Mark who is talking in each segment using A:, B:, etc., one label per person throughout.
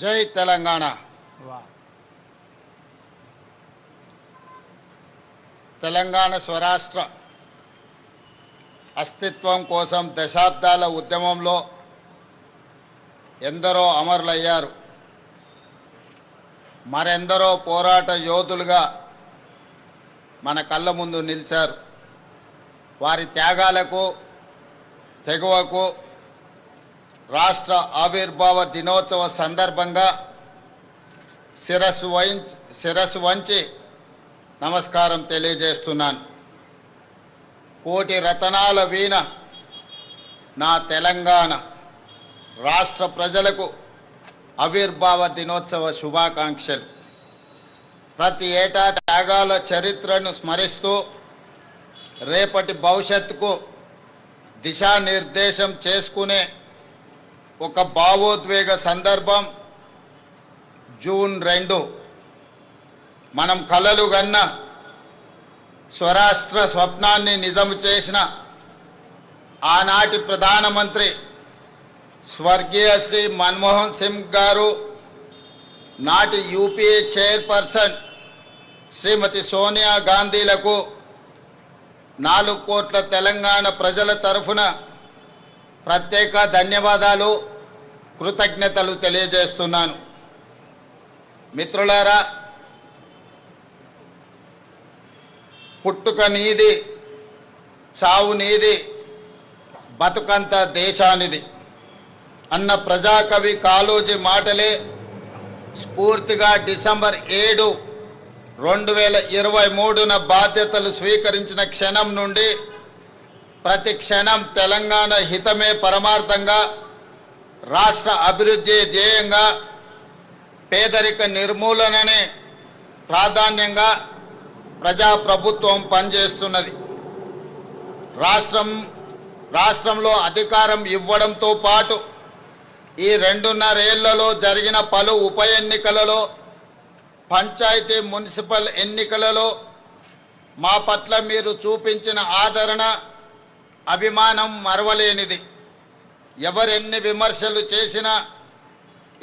A: జై తెలంగాణ. తెలంగాణ స్వరాష్ట్ర అస్తిత్వం కోసం దశాబ్దాల ఉద్యమంలో ఎందరో అమరులయ్యారు. మరెందరో పోరాట యోధులుగా మన కళ్ళ ముందు నిలిచారు. వారి త్యాగాలకు, తెగువకు రాష్ట్ర ఆవిర్భావ దినోత్సవ సందర్భంగా శిరస్సు వంచి నమస్కారం తెలియజేస్తున్నాను. కోటి రతనాల వీణ నా తెలంగాణ రాష్ట్ర ప్రజలకు ఆవిర్భావ దినోత్సవ శుభాకాంక్షలు. ప్రతి ఏటా త్యాగాల చరిత్రను స్మరిస్తూ రేపటి భవిష్యత్తుకు దిశానిర్దేశం చేసుకునే ఒక భావోద్వేగ సందర్భం జూన్ 2 మనం కలలు గన్న స్వరాష్ట్ర స్వప్నాన్ని నిజం చేసిన ఆనాటి ప్రధానమంత్రి స్వర్గీయ శ్రీ మన్మోహన్ సింగ్ గారు, నాటి యూపీఏ చైర్పర్సన్ శ్రీమతి సోనియా గాంధీలకు 4 కోట్ల తెలంగాణ ప్రజల తరఫున ప్రత్యేక ధన్యవాదాలు, కృతజ్ఞతలు తెలియజేస్తున్నాను. మిత్రులారా, పుట్టుక నీది, చావు నీది, బతుకంత దేశానిది అన్న ప్రజాకవి కాళోజీ మాటలే స్ఫూర్తిగా డిసెంబర్ 7, 2023న బాధ్యతలు స్వీకరించిన క్షణం నుండి ప్రతి క్షణం తెలంగాణ హితమే పరమార్థంగా, రాష్ట్ర అభివృద్ధి ధ్యేయంగా, పేదరిక నిర్మూలననే ప్రాధాన్యంగా ప్రజాప్రభుత్వం పనిచేస్తున్నది. రాష్ట్రంలో అధికారం ఇవ్వడంతో పాటు ఈ 2.5 ఏళ్లలో జరిగిన పలు ఉప ఎన్నికలలో, పంచాయతీ మున్సిపల్ ఎన్నికలలో మా పట్ల మీరు చూపించిన ఆదరణ, అభిమానం మరవలేనిది. ఎవరెన్ని విమర్శలు చేసినా,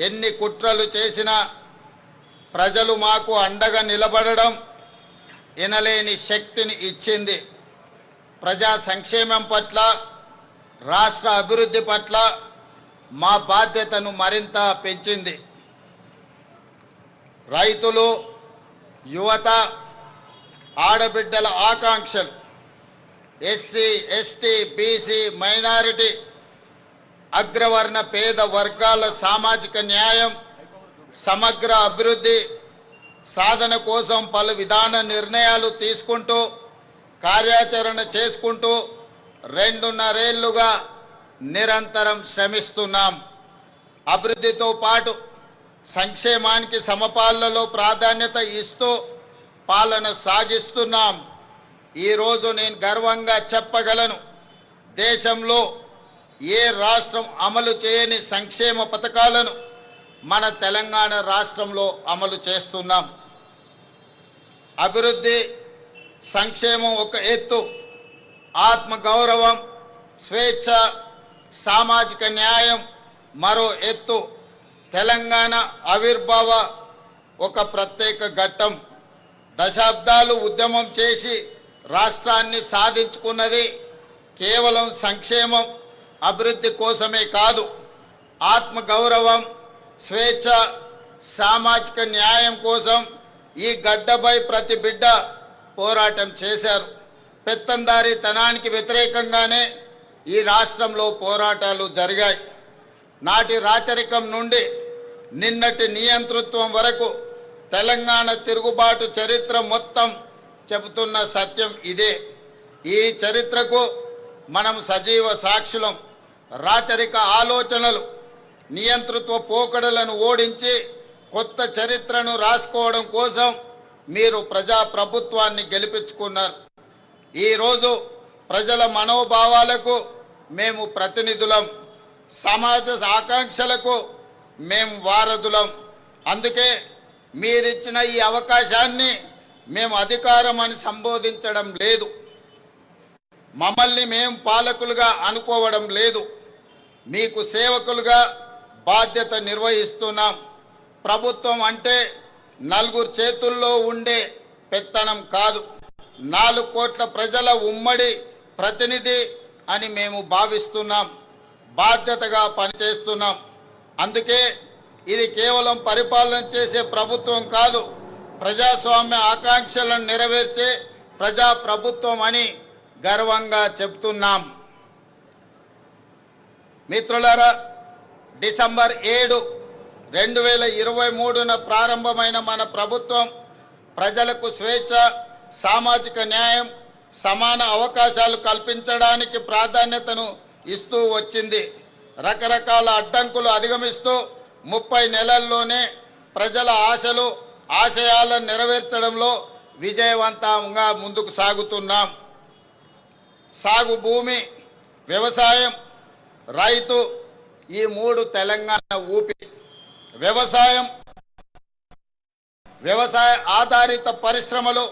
A: ఎన్ని కుట్రలు చేసినా ప్రజలు మాకు అండగా నిలబడడం ఎనలేని శక్తిని ఇచ్చింది. ప్రజా సంక్షేమం పట్ల, రాష్ట్ర అభివృద్ధి పట్ల మా బాధ్యతను మరింత పెంచింది. రైతులు, యువత, ఆడబిడ్డల ఆకాంక్షలు, ఎస్సీ, ఎస్టీ, బీసీ, మైనారిటీ, అగ్రవర్ణ పేద వర్గాల సామాజిక న్యాయం, సమగ్ర అభివృద్ధి సాధన కోసం పలు విధాన నిర్ణయాలు తీసుకుంటూ, కార్యాచరణ చేసుకుంటూ 2.5 ఏళ్లుగా నిరంతరం శ్రమిస్తున్నాం. అభివృద్ధితో పాటు సంక్షేమానికి సమపాలలో ప్రాధాన్యత ఇస్తూ పాలన సాగిస్తున్నాం. ఈరోజు నేను గర్వంగా చెప్పగలను, దేశంలో ఏ రాష్ట్రం అమలు చేయని సంక్షేమ పథకాలను మన తెలంగాణ రాష్ట్రంలో అమలు చేస్తున్నాం. అభివృద్ధి, సంక్షేమం ఒక ఎత్తు, ఆత్మగౌరవం, స్వేచ్ఛ, సామాజిక న్యాయం మరో ఎత్తు. తెలంగాణ ఆవిర్భావ ఒక ప్రత్యేక ఘట్టం. దశాబ్దాలు ఉద్యమం చేసి రాష్ట్రాన్ని సాధించుకున్నది కేవలం సంక్షేమం, అభివృద్ధి కోసమే కాదు, ఆత్మగౌరవం, స్వేచ్ఛ, సామాజిక న్యాయం కోసం ఈ గడ్డపై ప్రతి బిడ్డ పోరాటం చేశారు. పెత్తందారీతనానికి వ్యతిరేకంగానే ఈ రాష్ట్రంలో పోరాటాలు జరిగాయి. నాటి రాచరికం నుండి నిన్నటి నియంతృత్వం వరకు తెలంగాణ తిరుగుబాటు చరిత్ర మొత్తం చెబుతున్న సత్యం ఇదే. ఈ చరిత్రకు మనం సజీవ సాక్షులం. రాచరిక ఆలోచనలు, నియంతృత్వ పోకడలను ఓడించి కొత్త చరిత్రను రాసుకోవడం కోసం మీరు ప్రజాప్రభుత్వాన్ని గెలిపించుకున్నారు. ఈరోజు ప్రజల మనోభావాలకు మేము ప్రతినిధులం, సమాజ ఆకాంక్షలకు మేము వారధులం. అందుకే మీరిచ్చిన ఈ అవకాశాన్ని మేము అధికారం అని సంబోధించడం లేదు, మమ్మల్ని మేము పాలకులుగా అనుకోవడం లేదు. మీకు సేవకులుగా బాధ్యత నిర్వహిస్తున్నాం. ప్రభుత్వం అంటే నలుగురు చేతుల్లో ఉండే పెత్తనం కాదు, 4 కోట్ల ప్రజల ఉమ్మడి ప్రతినిధి అని మేము భావిస్తున్నాం, బాధ్యతగా పనిచేస్తున్నాం. అందుకే ఇది కేవలం పరిపాలన చేసే ప్రభుత్వం కాదు, ప్రజాస్వామ్య ఆకాంక్షలను నెరవేర్చే ప్రజా ప్రభుత్వం అని గర్వంగా చెప్తున్నాం. మిత్రులారా, డిసెంబర్ 7, 2023న ప్రారంభమైన మన ప్రభుత్వం ప్రజలకు స్వేచ్ఛ, సామాజిక న్యాయం, సమాన అవకాశాలు కల్పించడానికి ప్రాధాన్యతను ఇస్తూ వచ్చింది. రకరకాల అడ్డంకులు అధిగమిస్తూ 30 నెలల్లోనే ప్రజల ఆశలు, ఆశయాలను నెరవేర్చడంలో విజయవంతంగా ముందుకు సాగుతున్నాం. సాగు భూమి, వ్యవసాయం, రైతు ఈ 3 తెలంగాణ ఊపిరి. వ్యవసాయ ఆధారిత పరిశ్రమలు,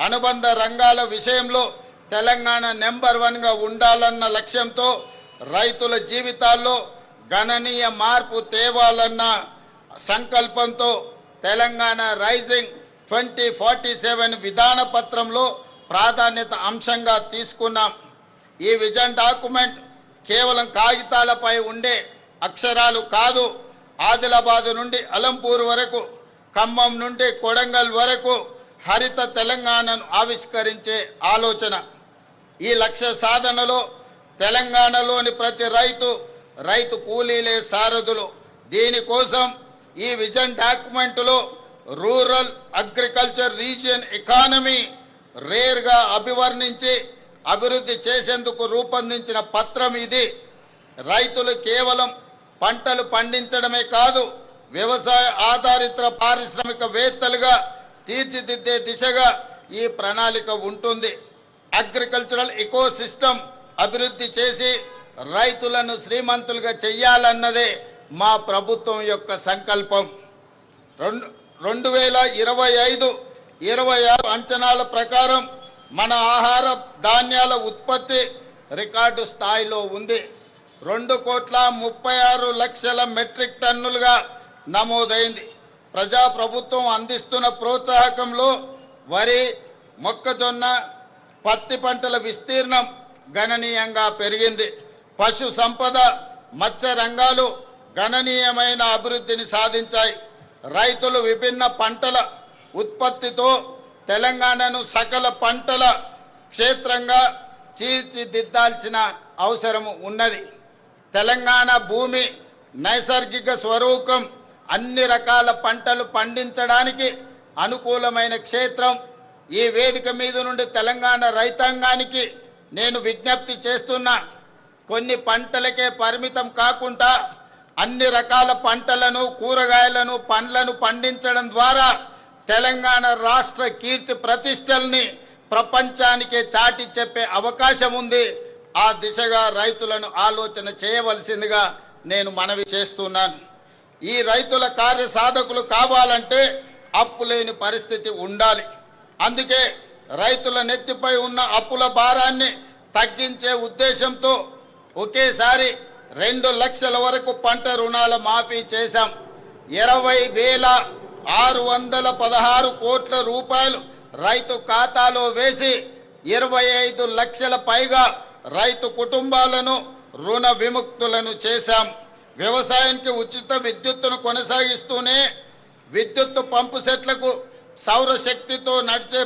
A: అనుబంధ రంగాల విషయంలో తెలంగాణ నెంబర్ 1గా ఉండాలన్న లక్ష్యంతో రైతుల జీవితాల్లో గణనీయ మార్పు తేవాలన్న సంకల్పంతో తెలంగాణ రైజింగ్ 2047 విధాన పత్రంలో ప్రాధాన్యత అంశంగా తీసుకున్నాం. ఈ విజన్ డాక్యుమెంట్ కేవలం కాగితాలపై ఉండే అక్షరాలు కాదు, ఆదిలాబాద్ నుండి అలంపూర్ వరకు, ఖమ్మం నుండి కొడంగల్ వరకు హరిత తెలంగాణను ఆవిష్కరించే ఆలోచన. ఈ లక్ష్య సాధనలో తెలంగాణలోని ప్రతి రైతు కూలీలే సారథులు. దీనికోసం ఈ విజన్ డాక్యుమెంట్లో రూరల్ అగ్రికల్చర్ రీజియన్ ఎకానమీ రేర్గా అభివర్ణించి అభివృద్ధి చేసేందుకు రూపొందించిన పత్రం ఇది. రైతులు కేవలం పంటలు పండించడమే కాదు, వ్యవసాయ ఆధారిత పారిశ్రామికవేత్తలుగా తీర్చిదిద్దే దిశగా ఈ ప్రణాళిక ఉంటుంది. అగ్రికల్చరల్ ఎకోసిస్టమ్ అభివృద్ధి చేసి రైతులను శ్రీమంతులుగా చెయ్యాలన్నదే మా ప్రభుత్వం యొక్క సంకల్పం. 2025-26 అంచనాల ప్రకారం మన ఆహార ధాన్యాల ఉత్పత్తి రికార్డు స్థాయిలో ఉంది. 2,36,00,000 మెట్రిక్ టన్నులుగా నమోదైంది. ప్రజాప్రభుత్వం అందిస్తున్న ప్రోత్సాహకంలో వరి, మొక్కజొన్న, పత్తి పంటల విస్తీర్ణం గణనీయంగా పెరిగింది. పశు సంపద, మత్స్య రంగాలు గణనీయమైన అభివృద్ధిని సాధించాయి. రైతులు విభిన్న పంటల ఉత్పత్తితో తెలంగాణను సకల పంటల క్షేత్రంగా తీర్చిదిద్దాల్సిన అవసరం ఉన్నది. తెలంగాణ భూమి నైసర్గిక స్వరూపం అన్ని రకాల పంటలు పండించడానికి అనుకూలమైన క్షేత్రం. ఈ వేదిక మీద నుండి తెలంగాణ రైతాంగానికి నేను విజ్ఞప్తి చేస్తున్నా, కొన్ని పంటలకే పరిమితం కాకుండా అన్ని రకాల పంటలను, కూరగాయలను, పండ్లను పండించడం ద్వారా తెలంగాణ రాష్ట్ర కీర్తి ప్రతిష్టల్ని ప్రపంచానికే చాటి చెప్పే అవకాశం ఉంది. ఆ దిశగా రైతులను ఆలోచన చేయవలసిందిగా నేను మనవి చేస్తున్నాను. ఈ రైతుల కార్యసాధకులు కావాలంటే అప్పు లేని పరిస్థితి ఉండాలి. అందుకే రైతుల నెత్తిపై ఉన్న అప్పుల భారాన్ని తగ్గించే ఉద్దేశంతో ఒకేసారి 2 లక్షల వరకు పంట రుణాల మాఫీ చేశాం. 20,616 కోట్ల రూపాయలు రైతు ఖాతాలో వేసి 25 లక్షల పైగా రైతు కుటుంబాలను రుణ విముక్తులను చేశాం. వ్యవసాయానికి ఉచిత విద్యుత్తును కొనసాగిస్తూనే విద్యుత్ పంపు సెట్లకు సౌరశక్తితో నడిచే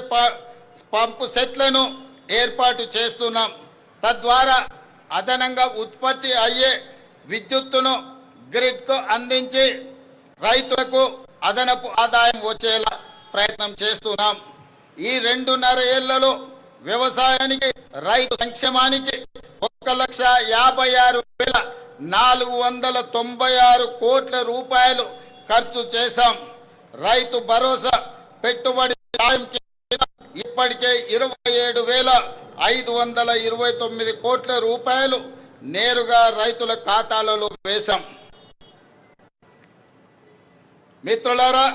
A: పంపు సెట్లను ఏర్పాటు చేస్తున్నాం. తద్వారా అదనంగా ఉత్పత్తి అయ్యే విద్యుత్తును గ్రిడ్కు అందించి రైతులకు అదనపు ఆదాయం వచ్చేలా ప్రయత్నం చేస్తున్నాం. ఈ 2.5 ఏళ్లలో వ్యవసాయానికి, రైతు సంక్షేమానికి 1,56,496 కోట్ల రూపాయలు ఖర్చు చేశాం. రైతు భరోసా పెట్టుబడి సాయం ఇప్పటికే 27,529 కోట్ల రూపాయలు నేరుగా రైతుల ఖాతాలలో వేశాం. మిత్రులారా,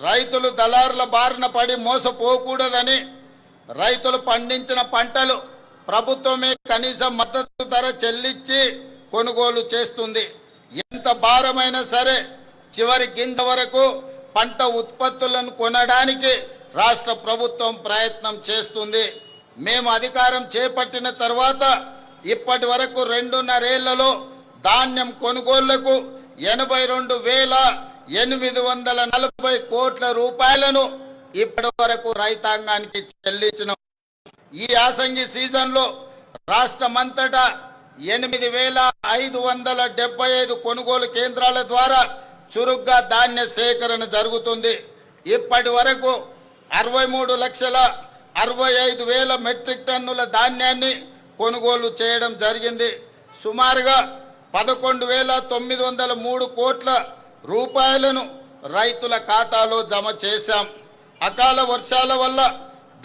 A: రైతులు దళారుల బారిన పడి మోసపోకూడదని రైతులు పండించిన పంటలు ప్రభుత్వమే కనీస మద్దతు ధర చెల్లించి కొనుగోలు చేస్తుంది. ఎంత భారమైనా సరే చివరి గింజ వరకు పంట ఉత్పత్తులను కొనడానికి రాష్ట్ర ప్రభుత్వం ప్రయత్నం చేస్తుంది. మేము అధికారం చేపట్టిన తర్వాత ఇప్పటి వరకు 2.5 ఏళ్లలో ధాన్యం కొనుగోళ్లకు 82,840 కోట్ల రూపాయలను ఇప్పటి వరకు రైతాంగానికి చెల్లించిన ఈ యాసంగి సీజన్లో రాష్ట్రమంతటా 8,575 కొనుగోలు కేంద్రాల ద్వారా చురుగ్గా ధాన్య సేకరణ జరుగుతుంది. ఇప్పటి వరకు 63,65,000 మెట్రిక్ టన్నుల ధాన్యాన్ని కొనుగోలు చేయడం జరిగింది. సుమారుగా 11,903 కోట్ల రూపాయలను రైతుల ఖాతాలో జమ చేశాం. అకాల వర్షాల వల్ల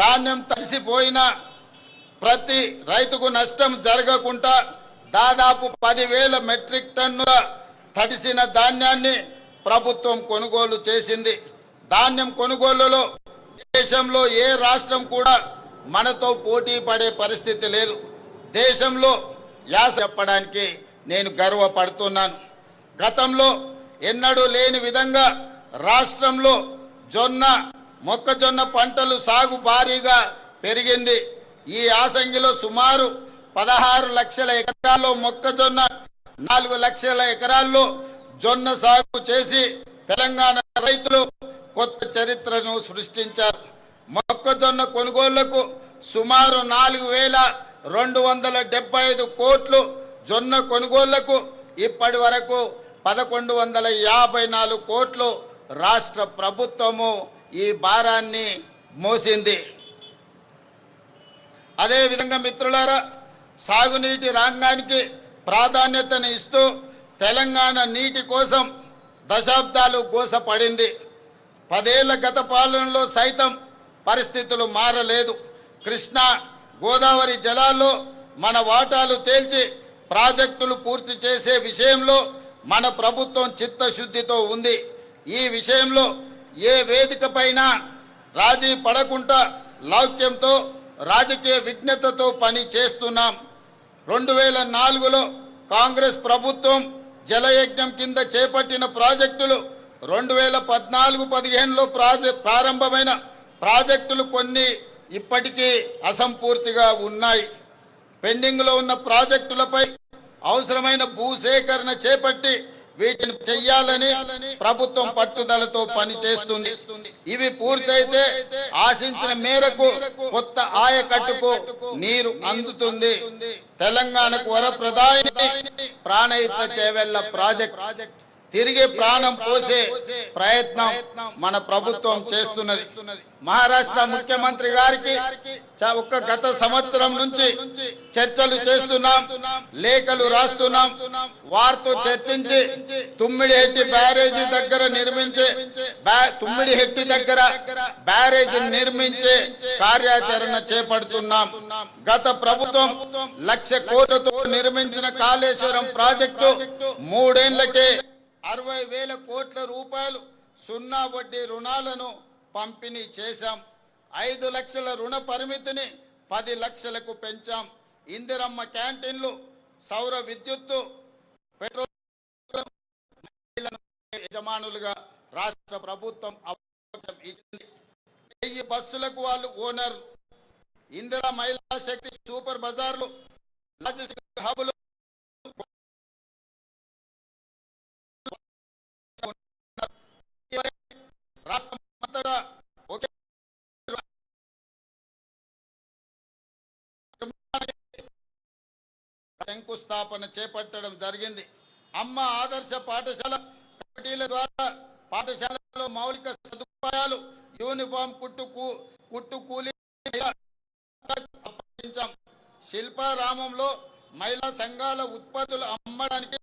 A: ధాన్యం తడిసిపోయినా ప్రతి రైతుకు నష్టం జరగకుండా దాదాపు 10,000 మెట్రిక్ టన్నుల తడిసిన ధాన్యాన్ని ప్రభుత్వం కొనుగోలు చేసింది. ధాన్యం కొనుగోలులో దేశంలో ఏ రాష్ట్రం కూడా మనతో పోటీ పడే పరిస్థితి లేదు. దేశంలో యాస చెప్పడానికి నేను గర్వపడుతున్నాను. గతంలో ఎన్నడూ లేని విధంగా రాష్ట్రంలో మొక్కజొన్న పంటలు సాగు భారీగా పెరిగింది. ఈ యాసంగిలో సుమారు 16 లక్షల ఎకరాల్లో మొక్కజొన్న, 4 లక్షల ఎకరాల్లో జొన్న సాగు చేసి తెలంగాణ రైతులు కొత్త చరిత్రను సృష్టించారు. మొక్కజొన్న కొనుగోళ్లకు సుమారు 4,275 కోట్లు, జొన్న కొనుగోళ్లకు ఇప్పటి వరకు 1,154 కోట్లు రాష్ట్ర ప్రభుత్వము ఈ భారాన్ని మోసింది. అదేవిధంగా మిత్రులారా, సాగునీటి రంగానికి ప్రాధాన్యతను ఇస్తూ తెలంగాణ నీటి కోసం దశాబ్దాలు గోసపడింది. 10 ఏళ్ల గత పాలనలో సైతం పరిస్థితులు మారలేదు. కృష్ణా గోదావరి జలాల్లో మన వాటాలు తేల్చి ప్రాజెక్టులు పూర్తి చేసే విషయంలో మన ప్రభుత్వం చిత్తశుద్ధితో ఉంది. ఈ విషయంలో ఏ వేదిక పైన రాజీ పడకుండా లౌక్యంతో రాజకీయ విజ్ఞతతో పని చేస్తున్నాం. 2004లో కాంగ్రెస్ ప్రభుత్వం జలయజ్ఞం కింద చేపట్టిన ప్రాజెక్టులు 2014-15లో ప్రారంభమైన ప్రాజెక్టులు కొన్ని ఇప్పటికీ అసంపూర్తిగా ఉన్నాయి. పెండింగ్లో ఉన్న ప్రాజెక్టులపై అవసరమైన భూసేకరణ చేపట్టి వీటిని చెయ్యాలని ప్రభుత్వం పట్టుదలతో పనిచేస్తుంది. ఇవి పూర్తయితే ఆశించిన మేరకు కొత్త ఆయకట్టుకు నీరు అందుతుంది. తెలంగాణకు వరప్రదాయిని ప్రాణహిత చేవెళ్ల ప్రాజెక్ట్ తిరిగి ప్రాణం పోసే ప్రయత్నం మన ప్రభుత్వం చేస్తున్నది. మహారాష్ట్ర ముఖ్యమంత్రి గారికి గత సంవత్సరం నుంచి చర్చలు చేస్తున్నాం, లేఖలు రాస్తున్నాం. వారితో చర్చించి తుమ్మిడిహెట్టి బ్యారేజీ దగ్గర బ్యారేజీ నిర్మించే కార్యాచరణ చేపడుతున్నాం. గత ప్రభుత్వం 1,00,000 కోట్లతో నిర్మించిన కాళేశ్వరం ప్రాజెక్టు 3 ఏళ్లకే 60,000 కోట్ల రూపాయలు సున్నా వడ్డీ రుణాలను పంపిణీ చేశాం. 5 లక్షల రుణ పరిమితిని 10 లక్షలకు పెంచాం. ఇందిరమ్మ క్యాంటీన్లు, సౌర విద్యుత్తు, పెట్రోల్ యజమానులుగా రాష్ట్ర ప్రభుత్వం అవకాశం ఇచ్చింది. 1000 బస్సులకు వాళ్ళు ఓనర్. ఇందిరా మహిళా శక్తి సూపర్ బజార్లు, లాజిస్టిక్ హబులు రాష్ట్రమంతటా ఒకే శంకుస్థాపన చేపట్టడం జరిగింది. అమ్మ ఆదర్శ పాఠశాల కమిటీల ద్వారా పాఠశాలలో మౌలిక సదుపాయాలు, యూనిఫామ్, కుట్టు కూలీ అప్పగించాం. శిల్పారామంలో మహిళా సంఘాల ఉత్పత్తులు అమ్మడానికి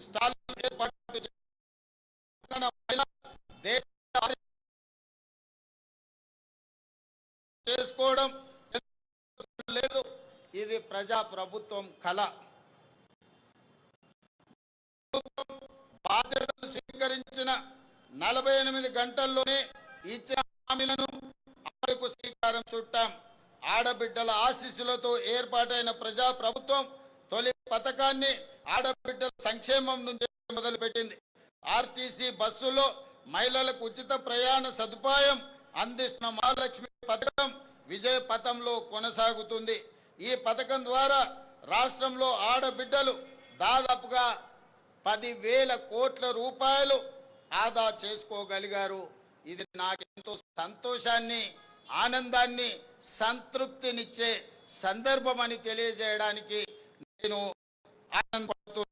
A: స్టాల్ ఏర్పాటు చేసుకోవడం లేదు. ఇది ప్రజా ప్రభుత్వం కళ. బాధ్యతలు స్వీకరించిన 48 గంటల్లోనే ఇచ్చిన హామీలను అమలుకు శ్రీకారం చుట్టాం. ఆడబిడ్డల ఆశీస్సులతో ఏర్పాటైన ప్రజా ప్రభుత్వం తొలి పథకాన్ని ఆడబిడ్డల సంక్షేమం నుంచి మొదలుపెట్టింది. ఆర్టీసీ బస్సులో మహిళలకు ఉచిత ప్రయాణ సదుపాయం అందిస్తున్న మహాలక్ష్మి పథకం విజయ పథంలో కొనసాగుతుంది. ఈ పథకం ద్వారా రాష్ట్రంలో ఆడబిడ్డలు దాదాపుగా 10,000 కోట్ల రూపాయలు ఆదా చేసుకోగలిగారు. ఇది నాకెంతో సంతోషాన్ని, ఆనందాన్ని, సంతృప్తినిచ్చే సందర్భం అని తెలియజేయడానికి నేను ఆనందపడుతున్నాను.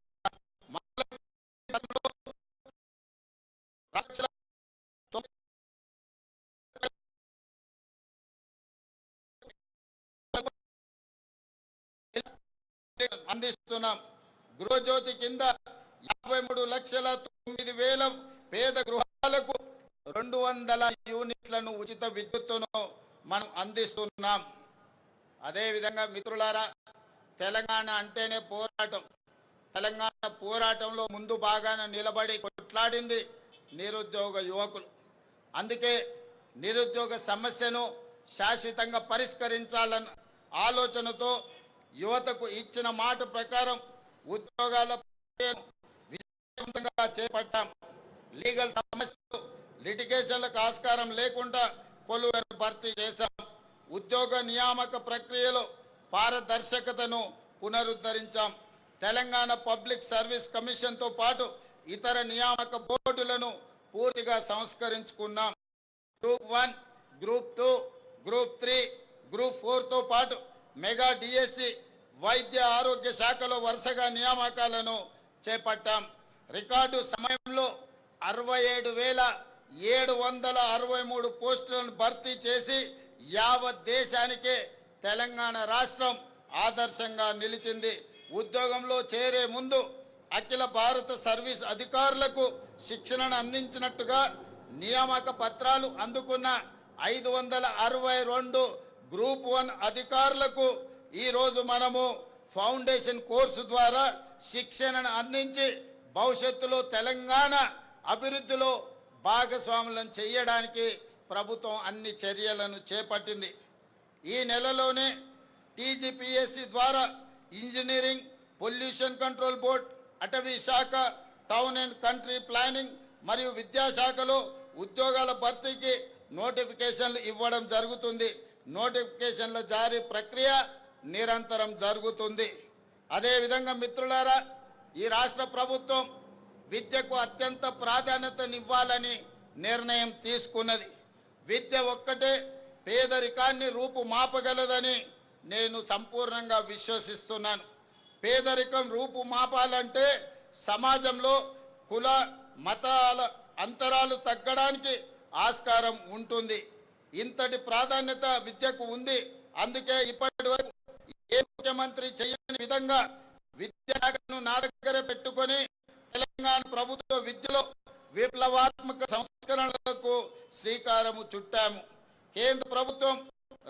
A: అందిస్తున్నాం. గృహజ్యోతి కింద 53,09,000 పేద గృహాలకు 200 యూనిట్లను ఉచిత విద్యుత్తును మనం అందిస్తున్నాం. అదేవిధంగా మిత్రులారా, తెలంగాణ అంటేనే పోరాటం. తెలంగాణ పోరాటంలో ముందు బాగాన నిలబడి కొట్లాడింది నిరుద్యోగ యువకులు. అందుకే నిరుద్యోగ సమస్యను శాశ్వతంగా పరిష్కరించాలన్న ఆలోచనతో యువతకు ఇచ్చిన మాట ప్రకారం ఉద్యోగాల విజయవంతంగా చేపట్టాం. లీగల్ సమస్యలు, లిటిగేషన్లకు ఆస్కారం లేకుండా కొలువులను భర్తీ చేశాం. ఉద్యోగ నియామక ప్రక్రియలో పారదర్శకతను పునరుద్ధరించాం. తెలంగాణ పబ్లిక్ సర్వీస్ కమిషన్తో పాటు ఇతర నియామక బోర్డులను పూర్తిగా సంస్కరించుకున్నాం. గ్రూప్ 1, గ్రూప్ 2, గ్రూప్ 3, గ్రూప్ 4తో పాటు మెగా డిఎస్సి, వైద్య ఆరోగ్య శాఖలో వరుసగా నియామకాలను చేపట్టాం. రికార్డు సమయంలో 67,763 పోస్టులను భర్తీ చేసి యావత్ దేశానికే తెలంగాణ రాష్ట్రం ఆదర్శంగా నిలిచింది. ఉద్యోగంలో చేరే ముందు అఖిల భారత సర్వీస్ అధికారులకు శిక్షణను అందించినట్టుగా నియామక పత్రాలు అందుకున్న 562 గ్రూప్ 1 అధికారులకు ఈరోజు మనము ఫౌండేషన్ కోర్సు ద్వారా శిక్షణను అందించి భవిష్యత్తులో తెలంగాణ అభివృద్ధిలో భాగస్వాములను చేయడానికి ప్రభుత్వం అన్ని చర్యలను చేపట్టింది. ఈ నెలలోనే టీజీపీఎస్సీ ద్వారా ఇంజనీరింగ్, పొల్యూషన్ కంట్రోల్ బోర్డ్, అటవీ శాఖ, టౌన్ అండ్ కంట్రీ ప్లానింగ్ మరియు విద్యాశాఖలో ఉద్యోగాల భర్తీకి నోటిఫికేషన్లు ఇవ్వడం జరుగుతుంది. నోటిఫికేషన్ల జారీ ప్రక్రియ నిరంతరం జరుగుతుంది. అదేవిధంగా మిత్రులారా, ఈ రాష్ట్ర ప్రభుత్వం విద్యకు అత్యంత ప్రాధాన్యతనివ్వాలని నిర్ణయం తీసుకున్నది. విద్య ఒక్కటే పేదరికాన్ని రూపుమాపగలదని నేను సంపూర్ణంగా విశ్వసిస్తున్నాను. పేదరికం రూపుమాపాలంటే సమాజంలో కుల మతాల అంతరాలు తగ్గడానికి ఆస్కారం ఉంటుంది. ఇంతటి ప్రాధాన్యత విద్యకు ఉంది. అందుకే ఇప్పటి వరకు ఏ ముఖ్యమంత్రి చేయని విధంగా విద్యాశాఖను నా దగ్గర పెట్టుకొని తెలంగాణ ప్రభుత్వ విద్యలో విప్లవాత్మక సంస్కరణలకు శ్రీకారము చుట్టాము. కేంద్ర ప్రభుత్వం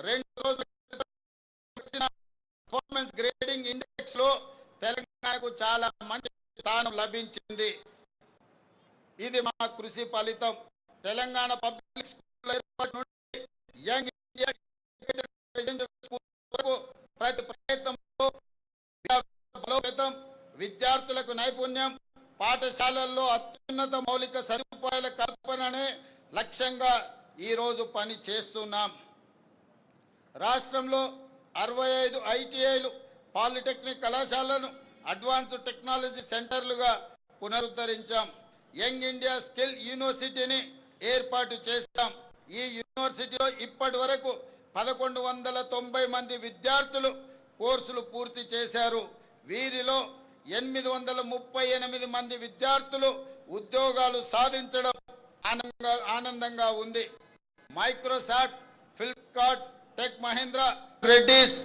A: 2 రోజుల పర్ఫార్మెన్స్ గ్రేడింగ్ ఇండెక్స్ లో తెలంగాణకు చాలా మంచి స్థానం లభించింది. ఇది మా కృషి ఫలితం. తెలంగాణ పబ్లిక్ స్కూల్ ఏర్పాటు నుండి యంగ్ ఇండియా స్కూల్ వరకు ప్రతి ప్రయత్నంలో బలోపేతం, విద్యార్థులకు నైపుణ్యం, పాఠశాలల్లో అత్యున్నత మౌలిక సదుపాయాల కల్పననే లక్ష్యంగా ఈరోజు పని చేస్తున్నాం. రాష్ట్రంలో 65 ఐటీఐలు, పాలిటెక్నిక్ కళాశాలను అడ్వాన్స్డ్ టెక్నాలజీ సెంటర్లుగా పునరుద్ధరించాం. యంగ్ ఇండియా స్కిల్ యూనివర్సిటీని ఏర్పాటు చేశాం. ఈ యూనివర్సిటీలో ఇప్పటి వరకు 1190 మంది విద్యార్థులు కోర్సులు పూర్తి చేశారు. వీరిలో 838 మంది విద్యార్థులు ఉద్యోగాలు సాధించడం ఆనందంగా ఉంది. Microsoft, Flipkart, tech Mahindra, Reddy's,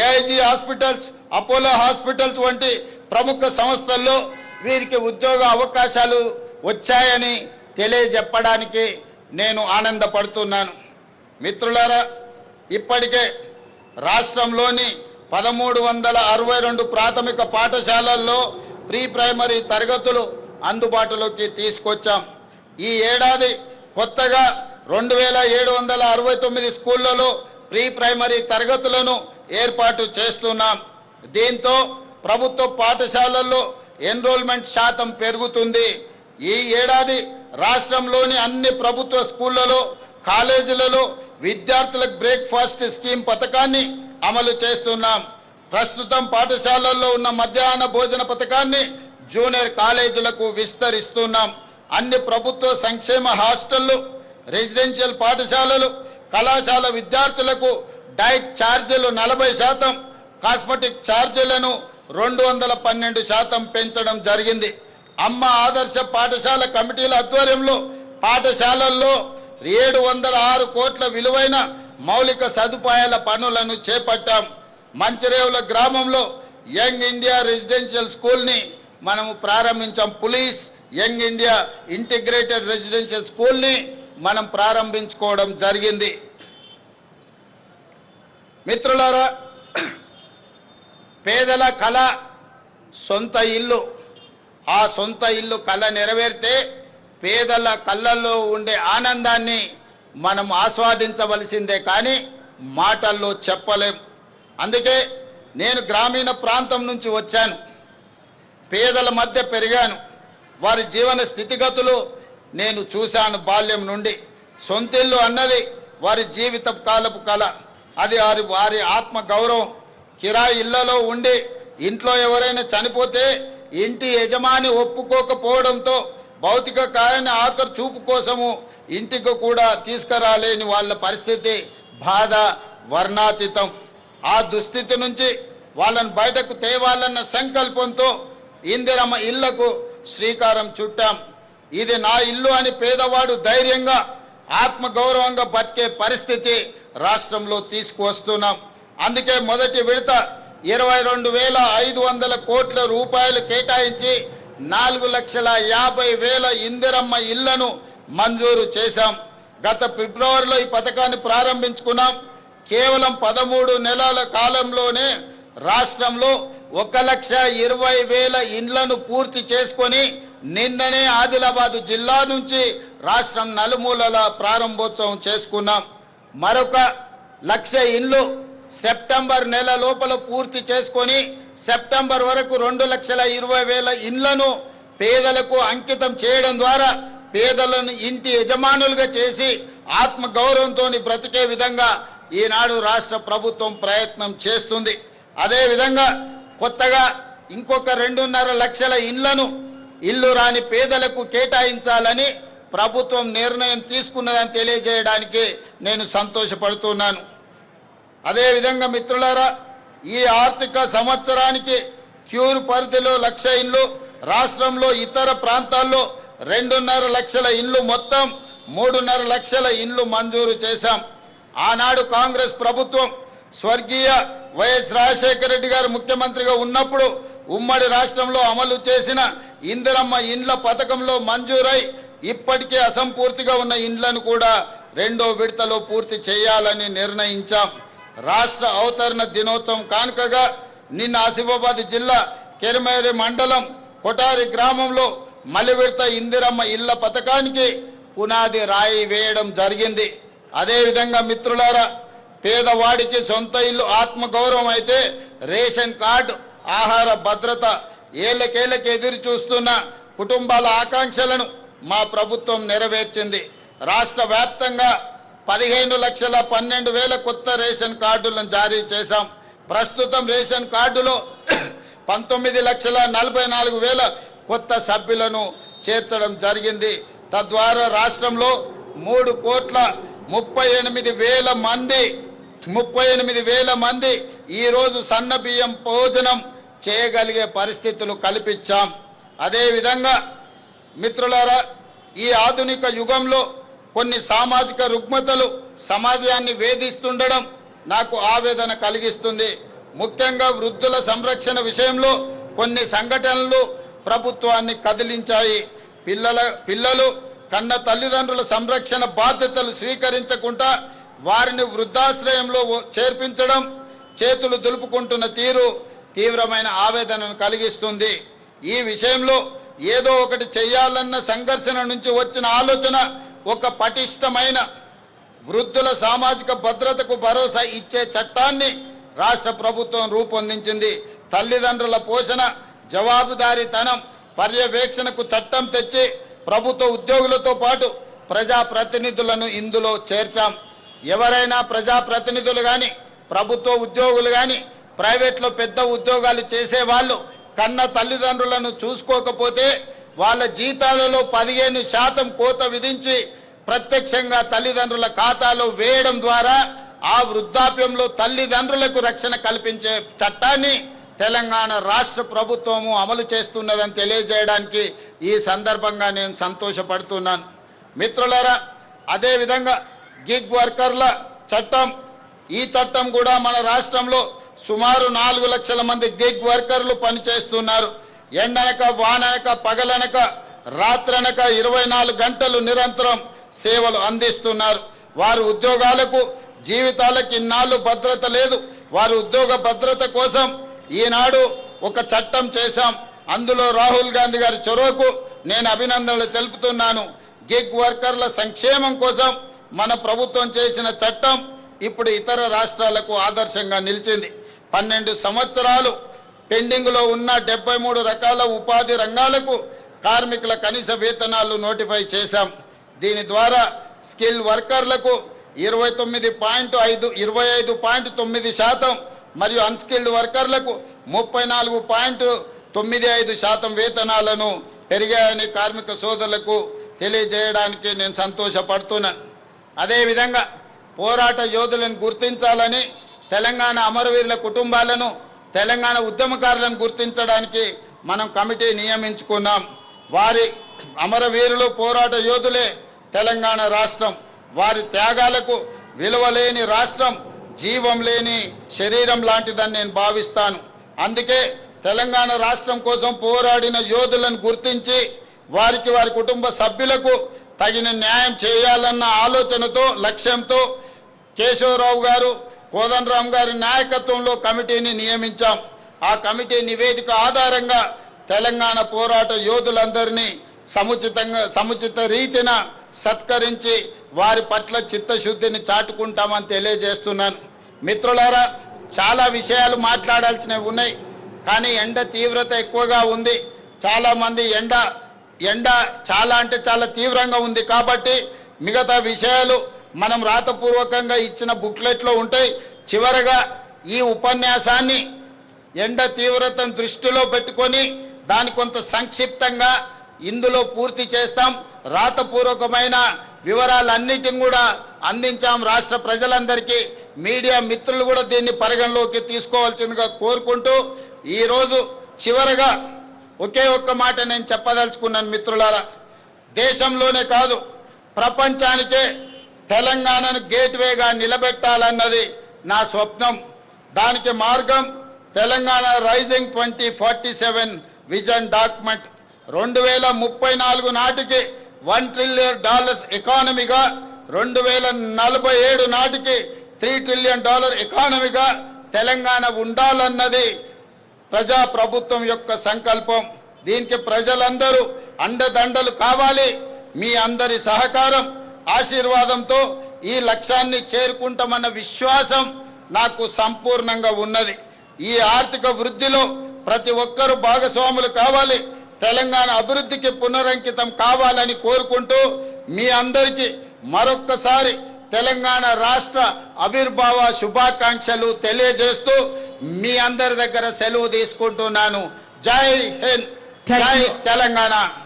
A: AIG hospitals, Apollo hospitals వంటి ప్రముఖ సంస్థల్లో వీరికి ఉద్యోగ అవకాశాలు వచ్చాయని తెలియజెప్పడానికి నేను ఆనందపడుతున్నాను. మిత్రులారా, ఇప్పటికే రాష్ట్రంలోని 1362 ప్రాథమిక పాఠశాలల్లో ప్రీ ప్రైమరీ తరగతులు అందుబాటులోకి తీసుకొచ్చాం. ఈ ఏడాది కొత్తగా 2769 స్కూళ్లలో ప్రీ ప్రైమరీ తరగతులను ఏర్పాటు చేస్తున్నాం. దీంతో ప్రభుత్వ పాఠశాలల్లో ఎన్రోల్మెంట్ శాతం పెరుగుతుంది. ఈ ఏడాది రాష్ట్రంలోని అన్ని ప్రభుత్వ స్కూళ్లలో కాలేజీలలో విద్యార్థులకు బ్రేక్ఫాస్ట్ స్కీమ్ పథకాన్ని అమలు చేస్తున్నాం. ప్రస్తుతం పాఠశాలల్లో ఉన్న మధ్యాహ్న భోజన పథకాన్ని జూనియర్ కాలేజీలకు విస్తరిస్తున్నాం. అన్ని ప్రభుత్వ సంక్షేమ హాస్టళ్లు, రెసిడెన్షియల్ పాఠశాలలు, కళాశాల విద్యార్థులకు డైట్ ఛార్జీలు 40%, కాస్మెటిక్ ఛార్జీలను 212% పెంచడం జరిగింది. అమ్మ ఆదర్శ పాఠశాల కమిటీల ఆధ్వర్యంలో పాఠశాలల్లో 706 కోట్ల విలువైన మౌలిక సదుపాయాల పనులను చేపట్టాం. మంచిరేవుల గ్రామంలో యంగ్ ఇండియా రెసిడెన్షియల్ స్కూల్ని మనము ప్రారంభించాం. Police young India integrated residential స్కూల్ని మనం ప్రారంభించుకోవడం జరిగింది. మిత్రులారా, పేదల కళ సొంత ఇల్లు. ఆ సొంత ఇల్లు కళ నెరవేరితే పేదల కళ్ళల్లో ఉండే ఆనందాన్ని మనం ఆస్వాదించవలసిందే, కానీ మాటల్లో చెప్పలేం. అందుకే నేను గ్రామీణ ప్రాంతం నుంచి వచ్చాను, పేదల మధ్య పెరిగాను, వారి జీవన స్థితిగతులు నేను చూశాను బాల్యం నుండి. సొంతిల్లు అన్నది వారి జీవిత కాలపు కళ, అది వారి ఆత్మ గౌరవం. కిరాయి ఇళ్లలో ఉండి ఇంట్లో ఎవరైనా చనిపోతే ఇంటి యజమాని ఒప్పుకోకపోవడంతో భౌతిక కాయాన్ని ఆఖరు చూపు కోసము ఇంటికి కూడా తీసుకురాలేని వాళ్ళ పరిస్థితి, బాధ వర్ణాతీతం. ఆ దుస్థితి నుంచి వాళ్ళని బయటకు తేవాలన్న సంకల్పంతో ఇందిరమ్మ ఇళ్లకు శ్రీకారం చుట్టాం. ఇది నా ఇల్లు అని పేదవాడు ధైర్యంగా ఆత్మగౌరవంగా బతికే పరిస్థితి రాష్ట్రంలో తీసుకువస్తున్నాం. అందుకే మొదటి విడత 22,500 కోట్ల రూపాయలు కేటాయించి 4,50,000 ఇందిరమ్మ ఇళ్లను మంజూరు చేశాం. గత ఫిబ్రవరిలో ఈ పథకాన్ని ప్రారంభించుకున్నాం. కేవలం 13 నెలల కాలంలోనే రాష్ట్రంలో 1,20,000 ఇండ్లను పూర్తి చేసుకొని నిన్ననే ఆదిలాబాద్ జిల్లా నుంచి రాష్ట్రం నలుమూలల ప్రారంభోత్సవం చేసుకున్నాం. మరొక 1,00,000 ఇండ్లు సెప్టెంబర్ నెల లోపల పూర్తి చేసుకొని సెప్టెంబర్ వరకు 2,20,000 ఇండ్లను పేదలకు అంకితం చేయడం ద్వారా పేదలను ఇంటి యజమానులుగా చేసి ఆత్మగౌరవంతో బ్రతికే విధంగా ఈనాడు రాష్ట్ర ప్రభుత్వం ప్రయత్నం చేస్తుంది. అదేవిధంగా కొత్తగా ఇంకొక 2.5 లక్షల ఇల్లు రాని పేదలకు కేటాయించాలని ప్రభుత్వం నిర్ణయం తీసుకున్నదని తెలియజేయడానికి నేను సంతోషపడుతున్నాను. అదేవిధంగా మిత్రులారా, ఈ ఆర్థిక సంవత్సరానికి క్యూర్ పరిధిలో 1,00,000 ఇండ్లు, రాష్ట్రంలో ఇతర ప్రాంతాల్లో 2.5 లక్షల ఇండ్లు, మొత్తం 3.5 లక్షల ఇండ్లు మంజూరు చేశాం. ఆనాడు కాంగ్రెస్ ప్రభుత్వం స్వర్గీయ వైఎస్ రాజశేఖర రెడ్డి గారు ముఖ్యమంత్రిగా ఉన్నప్పుడు ఉమ్మడి రాష్ట్రంలో అమలు చేసిన ఇందిరమ్మ ఇండ్ల పథకంలో మంజూరై ఇప్పటికే అసంపూర్తిగా ఉన్న ఇండ్లను కూడా 2వ విడతలో పూర్తి చేయాలని నిర్ణయించాం. రాష్ట్ర అవతరణ దినోత్సవం కానుకగా నిన్న ఆసిఫాబాద్ జిల్లా కెరమేరి మండలం కొటారి గ్రామంలో మలి విడత ఇందిరమ్మ ఇళ్ల పథకానికి పునాది రాయి వేయడం జరిగింది. అదేవిధంగా మిత్రులారా, పేదవాడికి సొంత ఇల్లు ఆత్మగౌరవం అయితే రేషన్ కార్డు, ఆహార భద్రత, ఏళ్ళకేళ్ళకి ఎదురు చూస్తున్న కుటుంబాల ఆకాంక్షలను మా ప్రభుత్వం నెరవేర్చింది. రాష్ట్ర వ్యాప్తంగా 15,12,000 కొత్త రేషన్ కార్డులను జారీ చేశాం. ప్రస్తుతం రేషన్ కార్డులో 19,44,000 కొత్త సభ్యులను చేర్చడం జరిగింది. తద్వారా రాష్ట్రంలో 3,38,000 మంది ఈరోజు సన్న బియ్యం భోజనం చేయగలిగే పరిస్థితులు కల్పించాం. అదేవిధంగా మిత్రులారా, ఈ ఆధునిక యుగంలో కొన్ని సామాజిక రుగ్మతలు సమాజాన్ని వేధిస్తుండడం నాకు ఆవేదన కలిగిస్తుంది. ముఖ్యంగా వృద్ధుల సంరక్షణ విషయంలో కొన్ని సంఘటనలు ప్రభుత్వాన్ని కదిలించాయి. పిల్లలు కన్న తల్లిదండ్రుల సంరక్షణ బాధ్యతలు స్వీకరించకుండా వారిని వృద్ధాశ్రయంలో చేర్పించడం, చేతులు దులుపుకుంటున్న తీరు తీవ్రమైన ఆవేదనను కలిగిస్తుంది. ఈ విషయంలో ఏదో ఒకటి చేయాలన్న సంఘర్షణ నుంచి వచ్చిన ఆలోచన ఒక పటిష్టమైన వృద్ధుల సామాజిక భద్రతకు భరోసా ఇచ్చే చట్టాన్ని రాష్ట్ర ప్రభుత్వం రూపొందించింది. తల్లిదండ్రుల పోషణ, జవాబుదారీతనం, పర్యవేక్షణకు చట్టం తెచ్చి ప్రభుత్వ ఉద్యోగులతో పాటు ప్రజాప్రతినిధులను ఇందులో చేర్చాం. ఎవరైనా ప్రజాప్రతినిధులు కానీ ప్రభుత్వ ఉద్యోగులు కానీ ప్రైవేట్లో పెద్ద ఉద్యోగాలు చేసేవాళ్ళు కన్న తల్లిదండ్రులను చూసుకోకపోతే వాళ్ళ జీతాలలో 15% కోత విధించి ప్రత్యక్షంగా తల్లిదండ్రుల ఖాతాలో వేయడం ద్వారా ఆ వృద్ధాప్యంలో తల్లిదండ్రులకు రక్షణ కల్పించే చట్టాన్ని తెలంగాణ రాష్ట్ర ప్రభుత్వము అమలు చేస్తున్నదని తెలియజేయడానికి ఈ సందర్భంగా నేను సంతోషపడుతున్నాను. మిత్రులారా, అదేవిధంగా గిగ్ వర్కర్ల చట్టం, ఈ చట్టం కూడా మన రాష్ట్రంలో సుమారు 4 లక్షల మంది గిగ్ వర్కర్లు పనిచేస్తున్నారు. ఎండనక వాననక పగలనక రాత్రనక 24 గంటలు నిరంతరం సేవలు అందిస్తున్నారు. వారి ఉద్యోగాలకు జీవితాలకు ఇన్నాళ్ళు భద్రత లేదు. వారి ఉద్యోగ భద్రత కోసం ఈనాడు ఒక చట్టం చేశాం. అందులో రాహుల్ గాంధీ గారి చొరవకు నేను అభినందనలు తెలుపుతున్నాను. గిగ్ వర్కర్ల సంక్షేమం కోసం మన ప్రభుత్వం చేసిన చట్టం ఇప్పుడు ఇతర రాష్ట్రాలకు ఆదర్శంగా నిలిచింది. 12 సంవత్సరాలు పెండింగ్లో ఉన్న 73 రకాల ఉపాధి రంగాలకు కార్మికుల కనీస వేతనాలు నోటిఫై చేశాం. దీని ద్వారా స్కిల్ వర్కర్లకు 25.9% మరియు అన్స్కిల్డ్ వర్కర్లకు 34.95% వేతనాలను పెరిగాయని కార్మిక సోదరులకు తెలియజేయడానికి నేను సంతోషపడుతున్నాను. అదేవిధంగా పోరాట యోధులను గుర్తించాలని, తెలంగాణ అమరవీరుల కుటుంబాలను, తెలంగాణ ఉద్యమకారులను గుర్తించడానికి మనం కమిటీ నియమించుకున్నాం. వారి అమరవీరులు పోరాట యోధులే తెలంగాణ రాష్ట్రం. వారి త్యాగాలకు విలువలేని రాష్ట్రం జీవం లేని శరీరం లాంటిదని నేను భావిస్తాను. అందుకే తెలంగాణ రాష్ట్రం కోసం పోరాడిన యోధులను గుర్తించి వారికి వారి కుటుంబ సభ్యులకు తగిన న్యాయం చేయాలన్న ఆలోచనతో లక్ష్యంతో కేశవరావు గారు, కోదండరాం గారి నాయకత్వంలో కమిటీని నియమించాం. ఆ కమిటీ నివేదిక ఆధారంగా తెలంగాణ పోరాట యోధులందరినీ సముచిత రీతిన సత్కరించి వారి పట్ల చిత్తశుద్ధిని చాటుకుంటామని తెలియజేస్తున్నాను. మిత్రులారా, చాలా విషయాలు మాట్లాడాల్సినవి ఉన్నాయి. కానీ ఎండ తీవ్రత ఎక్కువగా ఉంది. చాలామంది ఎండ చాలా అంటే చాలా తీవ్రంగా ఉంది కాబట్టి మిగతా విషయాలు మనం రాతపూర్వకంగా ఇచ్చిన బుక్లెట్లో ఉంటాయి. చివరగా ఈ ఉపన్యాసాన్ని ఎండ తీవ్రతను దృష్టిలో పెట్టుకొని దాని కొంత సంక్షిప్తంగా ఇందులో పూర్తి చేస్తాం. రాతపూర్వకమైన వివరాలన్నిటిని కూడా అందించాం రాష్ట్ర ప్రజలందరికీ. మీడియా మిత్రులు కూడా దీన్ని పరిగణలోకి తీసుకోవాల్సిందిగా కోరుకుంటూ ఈరోజు చివరగా ఒకే ఒక్క మాట నేను చెప్పదలుచుకున్నాను. మిత్రులారా, దేశంలోనే కాదు ప్రపంచానికే తెలంగాణను గేట్వేగా నిలబెట్టాలన్నది నా స్వప్నం. దానికి మార్గం తెలంగాణ రైజింగ్ 2047 విజన్ డాక్యుమెంట్. 2034 నాటికి $1 ట్రిలియన్ ఎకానమీగా, 2047 నాటికి $3 ట్రిలియన్ ఎకానమీగా తెలంగాణ ఉండాలన్నది ప్రజాప్రభుత్వం యొక్క సంకల్పం. దీనికి ప్రజలందరూ అండదండలు కావాలి. మీ అందరి సహకారం ఆశీర్వాదంతో ఈ లక్ష్యాన్ని చేరుకుంటామన్న విశ్వాసం నాకు సంపూర్ణంగా ఉన్నది. ఈ ఆర్థిక వృద్ధిలో ప్రతి ఒక్కరూ భాగస్వాములు కావాలి. తెలంగాణ అభివృద్ధికి పునరంకితం కావాలని కోరుకుంటూ మీ అందరికీ మరొక్కసారి తెలంగాణ రాష్ట్ర ఆవిర్భావ శుభాకాంక్షలు తెలియజేస్తూ మీ అందరి దగ్గర సెలవు తీసుకుంటున్నాను. జై హింద్, జై తెలంగాణ.